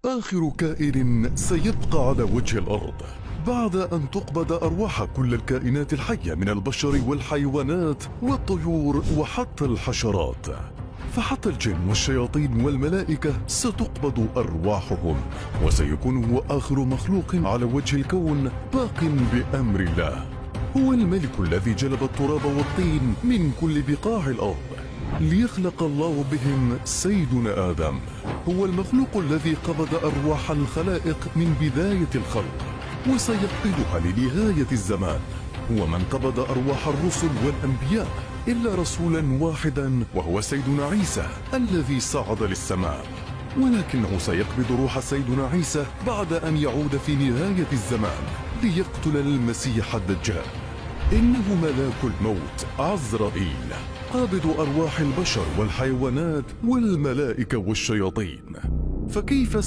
آخر كائن سيبقى على وجه الأرض بعد أن تقبض أرواح كل الكائنات الحية من البشر والحيوانات والطيور وحتى الحشرات، فحتى الجن والشياطين والملائكة ستقبض أرواحهم، وسيكون هو آخر مخلوق على وجه الكون باق بأمر الله. هو الملك الذي جلب التراب والطين من كل بقاع الأرض ليخلق الله بهم سيدنا آدم. هو المخلوق الذي قبض أرواح الخلائق من بداية الخلق وسيقبضها لنهاية الزمان. هو من قبض أرواح الرسل والأنبياء إلا رسولا واحدا، وهو سيدنا عيسى الذي صعد للسماء، ولكنه سيقبض روح سيدنا عيسى بعد أن يعود في نهاية الزمان ليقتل المسيح الدجال. إنه ملاك الموت عزرائيل قابض أرواح البشر والحيوانات والملائكة والشياطين. فكيف